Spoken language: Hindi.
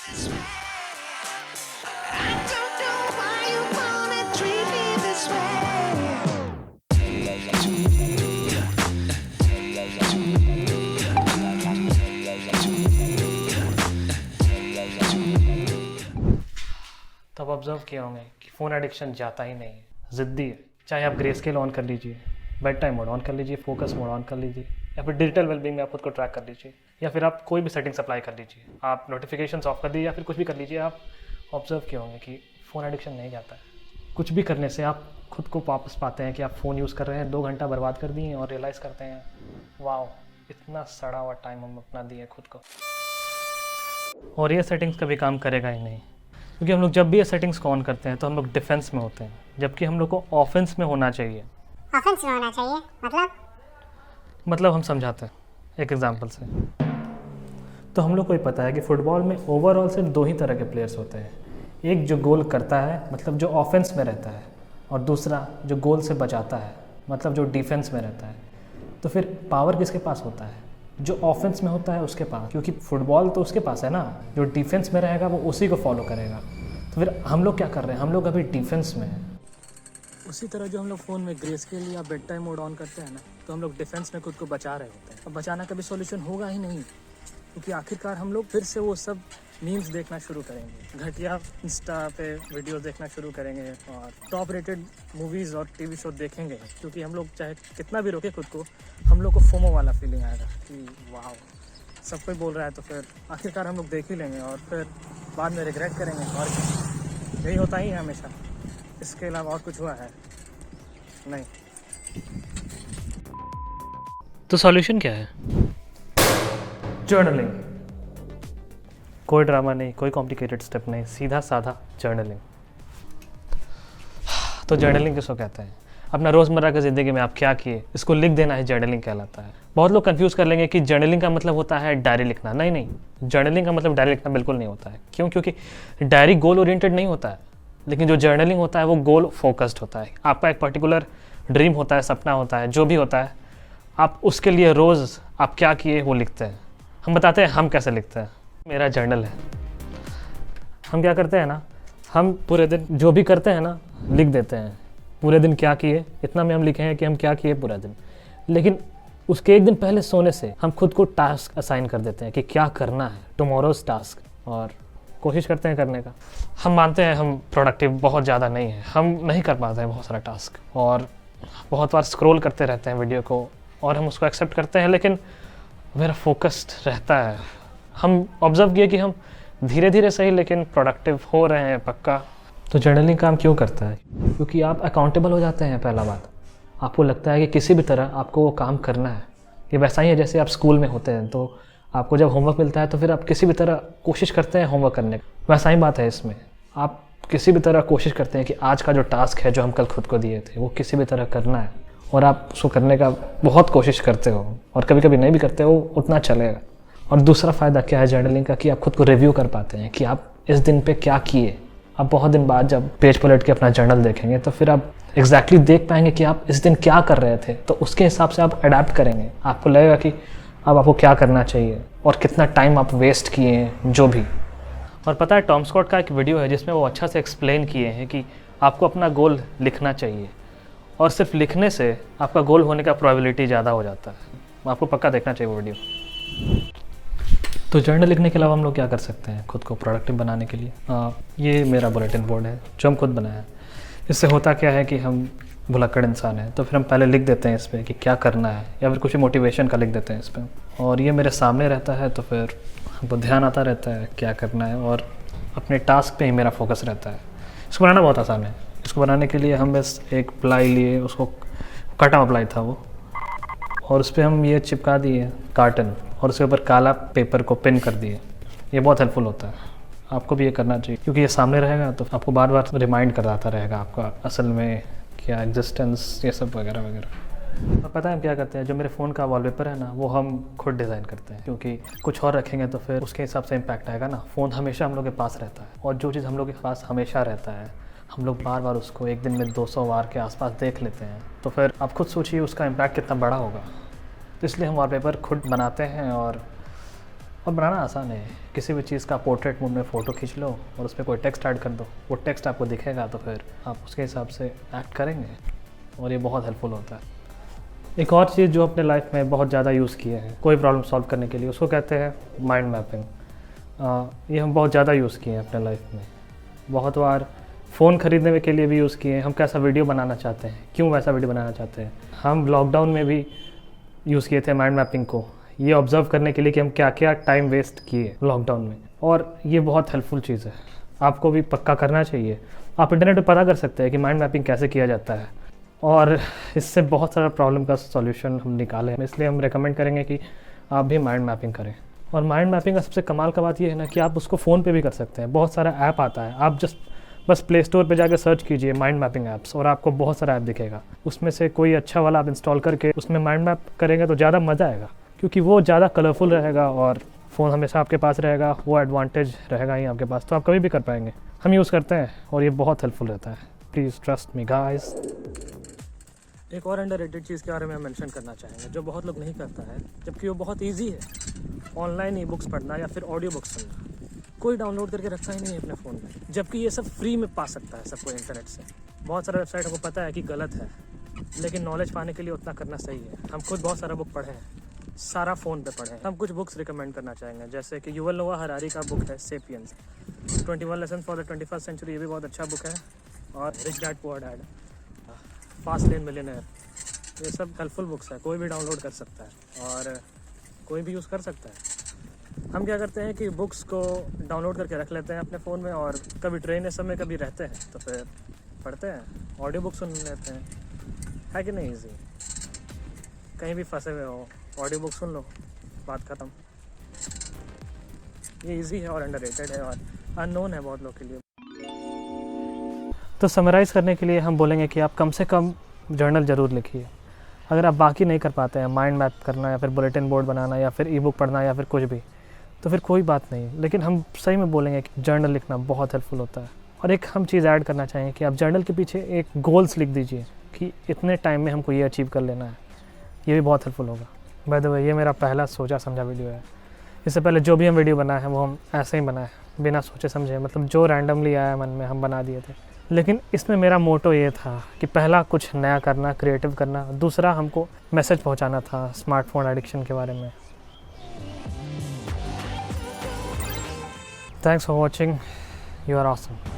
I don't know why you wanna treat me this way. तब ऑब्जर्व किया होंगे कि फ़ोन एडिक्शन जाता ही नहीं है, ज़िद्दी है। चाहे आप ग्रे स्केल ऑन कर लीजिए, बेड टाइम मोड ऑन कर लीजिए, फोकस मोड ऑन कर लीजिए, या फिर डिजिटल वेलबींग में आप खुद को ट्रैक कर लीजिए, या फिर आप कोई भी सेटिंग्स अप्लाई कर लीजिए, आप नोटिफिकेशंस ऑफ कर दीजिए, या फिर कुछ भी कर लीजिए। आप ऑब्जर्व किए होंगे कि फ़ोन एडिक्शन नहीं जाता है। कुछ भी करने से आप खुद को वापस पाते हैं कि आप फ़ोन यूज़ कर रहे हैं, 2 घंटा बर्बाद कर दिए और रियलाइज़ करते हैं वाओ, इतना सड़ा हुआ टाइम हम अपना दिए खुद को। और ये सेटिंग्स कभी काम करेगा ही नहीं, क्योंकि हम लोग जब भी ये सेटिंग्स को ऑन करते हैं तो हम लोग डिफेंस में होते हैं, जबकि हम लोग को ऑफेंस में होना चाहिए। ऑफेंस में होना चाहिए मतलब हम समझाते हैं एक एग्जांपल से। तो हम लोग को ही पता है कि फ़ुटबॉल में ओवरऑल सिर्फ 2 ही तरह के प्लेयर्स होते हैं, एक जो गोल करता है मतलब जो ऑफेंस में रहता है, और दूसरा जो गोल से बचाता है मतलब जो डिफेंस में रहता है। तो फिर पावर किसके पास होता है? जो ऑफेंस में होता है उसके पास, क्योंकि फुटबॉल तो उसके पास है ना। जो डिफेंस में रहेगा वो उसी को फॉलो करेगा। तो फिर हम लोग क्या कर रहे हैं? हम लोग अभी डिफेंस में हैं। उसी तरह जो हम लोग फ़ोन में ग्रे स्केल या बेड टाइम मोड ऑन करते हैं ना, तो हम लोग डिफेंस में खुद को बचा रहे होते हैं। अब बचाना कभी सॉल्यूशन होगा ही नहीं, क्योंकि आखिरकार हम लोग फिर से वो सब मीम्स देखना शुरू करेंगे, घटिया इंस्टा पे वीडियोस देखना शुरू करेंगे, और टॉप रेटेड मूवीज़ और टीवी शो देखेंगे, क्योंकि हम लोग चाहे कितना भी रोके खुद को, हम लोग को फोमो वाला फीलिंग आएगा कि वाह सब कोई बोल रहा है, तो फिर आखिरकार हम लोग देख ही लेंगे और फिर बाद में रिग्रेट करेंगे। और यही होता ही है हमेशा, इसके अलावा और कुछ हुआ है नहीं। तो सॉल्यूशन क्या है? जर्नलिंग। कोई ड्रामा नहीं, कोई कॉम्प्लिकेटेड स्टेप नहीं, सीधा साधा जर्नलिंग। तो जर्नलिंग किसको कहते हैं? अपना रोज़मर्रा की ज़िंदगी में आप क्या किए, इसको लिख देना है, जर्नलिंग कहलाता है। बहुत लोग कंफ्यूज कर लेंगे कि जर्नलिंग का मतलब होता है डायरी लिखना। नहीं नहीं, जर्नलिंग का मतलब डायरी लिखना बिल्कुल नहीं होता है। क्यों? क्योंकि डायरी गोल ओरिएंटेड नहीं होता है, लेकिन जो जर्नलिंग होता है वो गोल फोकस्ड होता है। आपका एक पर्टिकुलर ड्रीम होता है, सपना होता है, जो भी होता है, आप उसके लिए रोज़ आप क्या किए वो लिखते हैं। हम बताते हैं हम कैसे लिखते हैं। मेरा जर्नल है। हम क्या करते हैं ना, हम पूरे दिन जो भी करते हैं ना लिख देते हैं, पूरे दिन क्या किए, इतना में हम लिखे हैं कि हम क्या किए पूरा दिन। लेकिन उसके एक दिन पहले सोने से हम खुद को टास्क असाइन कर देते हैं कि क्या करना है, टुमारोज टास्क, और कोशिश करते हैं करने का। हम मानते हैं हम प्रोडक्टिव बहुत ज़्यादा नहीं है, हम नहीं कर पाते हैं बहुत सारा टास्क, और बहुत बार स्क्रॉल करते रहते हैं वीडियो को, और हम उसको एक्सेप्ट करते हैं, लेकिन मेरा फोकस्ड रहता है। हम ऑब्जर्व किए कि हम धीरे धीरे सही लेकिन प्रोडक्टिव हो रहे हैं पक्का। तो जर्नलिंग काम क्यों करता है? क्योंकि आप अकाउंटेबल हो जाते हैं। पहला बात, आपको लगता है कि किसी भी तरह आपको वो काम करना है। ये वैसा ही है जैसे आप स्कूल में होते हैं, तो आपको जब होमवर्क मिलता है तो फिर आप किसी भी तरह कोशिश करते हैं होमवर्क करने की। वैसा ही बात है इसमें, आप किसी भी तरह कोशिश करते हैं कि आज का जो टास्क है जो हम कल खुद को दिए थे वो किसी भी तरह करना है, और आप उसको करने का बहुत कोशिश करते हो, और कभी कभी नहीं भी करते हो, उतना चलेगा। और दूसरा फ़ायदा क्या है जर्नलिंग का, कि आप खुद को रिव्यू कर पाते हैं कि आप इस दिन पे क्या किए। अब बहुत दिन बाद जब पेज पलट के अपना जर्नल देखेंगे तो फिर आप एग्जैक्टली देख पाएंगे कि आप इस दिन क्या कर रहे थे, तो उसके हिसाब से आप अडेप्ट करेंगे। आपको लगेगा कि अब आपको क्या करना चाहिए और कितना टाइम आप वेस्ट किए हैं जो भी। और पता है, टॉम स्कॉट का एक वीडियो है जिसमें वो अच्छा से एक्सप्लेन किए हैं कि आपको अपना गोल लिखना चाहिए, और सिर्फ लिखने से आपका गोल होने का प्रोबेबिलिटी ज़्यादा हो जाता है। आपको पक्का देखना चाहिए वो वीडियो। तो जर्नल लिखने के अलावा हम लोग क्या कर सकते हैं खुद को प्रोडक्टिव बनाने के लिए? ये मेरा बुलेटिन बोर्ड है जो हम खुद बनाया है। इससे होता क्या है कि हम भुलक्कड़ इंसान हैं, तो फिर हम पहले लिख देते हैं इस पर कि क्या करना है, या फिर कुछ मोटिवेशन का लिख देते हैं इस पर, और ये मेरे सामने रहता है, तो फिर हमको ध्यान आता रहता है क्या करना है, और अपने टास्क पे ही मेरा फोकस रहता है। इसको बनाना बहुत आसान है। इसको बनाने के लिए हम बस एक प्लाई लिए, उसको कटा हुआ प्लाई था वो, और उस पर हम ये चिपका दिए कार्टन, और उसके ऊपर काला पेपर को पिन कर दिए। ये बहुत हेल्पफुल होता है, आपको भी ये करना चाहिए, क्योंकि ये सामने रहेगा तो आपको बार बार रिमाइंड कराता रहेगा आपका असल में क्या एग्जिस्टेंस, ये सब वगैरह वगैरह। और पता है हम क्या करते हैं, जो मेरे फ़ोन का वॉलपेपर है ना वो हम खुद डिज़ाइन करते हैं, क्योंकि कुछ और रखेंगे तो फिर उसके हिसाब से इम्पैक्ट आएगा ना। फ़ोन हमेशा हम लोग के पास रहता है, और जो चीज़ हम लोग के पास हमेशा रहता है हम लोग बार बार उसको एक दिन में 200 बार के आसपास देख लेते हैं, तो फिर आप खुद सोचिए उसका इम्पैक्ट कितना बड़ा होगा। तो इसलिए हम वॉलपेपर खुद बनाते हैं, और और बनाना आसान है, किसी भी चीज़ का पोर्ट्रेट मोड में फ़ोटो खींच लो और उस पर कोई टेक्स्ट ऐड कर दो, वो टेक्स्ट आपको दिखेगा तो फिर आप उसके हिसाब से एक्ट करेंगे और ये बहुत हेल्पफुल होता है। एक और चीज़ जो अपने लाइफ में बहुत ज़्यादा यूज़ किए हैं कोई प्रॉब्लम सॉल्व करने के लिए, उसको कहते हैं माइंड मैपिंग। ये हम बहुत ज़्यादा यूज़ किए हैं अपने लाइफ में, बहुत बार फ़ोन ख़रीदने के लिए भी यूज़ किए हैं। हम कैसा वीडियो बनाना चाहते हैं, क्यों वैसा वीडियो बनाना चाहते हैं, हम लॉकडाउन में भी यूज़ किए थे माइंड मैपिंग को, ये ऑब्ज़र्व करने के लिए कि हम क्या क्या टाइम वेस्ट किए लॉकडाउन में। और ये बहुत हेल्पफुल चीज़ है, आपको भी पक्का करना चाहिए। आप इंटरनेट पर पता कर सकते हैं कि माइंड मैपिंग कैसे किया जाता है और इससे बहुत सारा प्रॉब्लम का सॉल्यूशन हम निकाले हैं, इसलिए हम रेकमेंड करेंगे कि आप भी माइंड मैपिंग करें। और माइंड मैपिंग का सबसे कमाल का बात ये है ना कि आप उसको फ़ोन पे भी कर सकते हैं। बहुत सारा ऐप आता है, आप बस प्ले स्टोर पे जाकर सर्च कीजिए माइंड मैपिंग ऐप्स और आपको बहुत सारा ऐप दिखेगा। उसमें से कोई अच्छा वाला आप इंस्टॉल करके उसमें माइंड मैप करेंगे तो ज़्यादा मज़ा आएगा, क्योंकि वो ज़्यादा कलरफुल रहेगा और फ़ोन हमेशा आपके पास रहेगा, वो एडवांटेज रहेगा ही आपके पास, तो आप कभी भी कर पाएंगे। हम यूज़ करते हैं और ये बहुत हेल्पफुल रहता है, प्लीज़ ट्रस्ट मी गाइस। एक और अंडररेटेड चीज़ के बारे में मेंशन करना चाहेंगे जो बहुत लोग नहीं करता है, जबकि वो बहुत इजी है, ऑनलाइन ई बुक्स पढ़ना या फिर ऑडियो बुक्स सुनना। कोई डाउनलोड करके रखता ही नहीं है अपने फ़ोन में, जबकि ये सब फ्री में पा सकता है सबको इंटरनेट से। बहुत सारा वेबसाइट हमको पता है कि गलत है, लेकिन नॉलेज पाने के लिए उतना करना सही है। हम खुद बहुत सारा बुक पढ़े हैं, सारा फ़ोन पे पढ़े हैं। हम कुछ बुक्स रिकमेंड करना चाहेंगे, जैसे कि युवल नोआ हरारी का बुक है Sapiens, 21 lesson for the 21st century, ये भी बहुत अच्छा बुक है। और rich dad poor dad, fast lane millionaire, ये सब हेल्पफुल बुक्स है, कोई भी डाउनलोड कर सकता है और कोई भी यूज़ कर सकता है। हम क्या करते हैं कि बुक्स को डाउनलोड करके रख लेते हैं अपने फ़ोन में और कभी ट्रेन समय कभी रहते हैं तो फिर पढ़ते हैं, ऑडियो बुक सुन लेते हैं, है कि नहीं ईजी। कहीं भी फंसे हुए हो, ऑडियो बुक सुन लो, बात ख़त्म। ये इजी है और अंडररेटेड है और अननोन है बहुत लोग के लिए। तो समराइज़ करने के लिए हम बोलेंगे कि आप कम से कम जर्नल ज़रूर लिखिए। अगर आप बाकी नहीं कर पाते हैं, माइंड मैप करना या फिर बुलेटिन बोर्ड बनाना या फिर ई बुक पढ़ना या फिर कुछ भी, तो फिर कोई बात नहीं, लेकिन हम सही में बोलेंगे कि जर्नल लिखना बहुत हेल्पफुल होता है। और एक हम चीज़ ऐड करना चाहेंगे कि आप जर्नल के पीछे एक गोल्स लिख दीजिए कि इतने टाइम में हमको ये अचीव कर लेना है, ये भी बहुत हेल्पफुल होगा। बाय द वे, ये मेरा पहला सोचा समझा वीडियो है। इससे पहले जो भी हम वीडियो बनाए हैं वो हम ऐसे ही बनाए, बिना सोचे समझे, मतलब जो रैंडमली आया मन में हम बना दिए थे। लेकिन इसमें मेरा मोटो ये था कि पहला कुछ नया करना, क्रिएटिव करना, दूसरा हमको मैसेज पहुंचाना था स्मार्टफोन एडिक्शन के बारे में। Thanks for watching, you are awesome.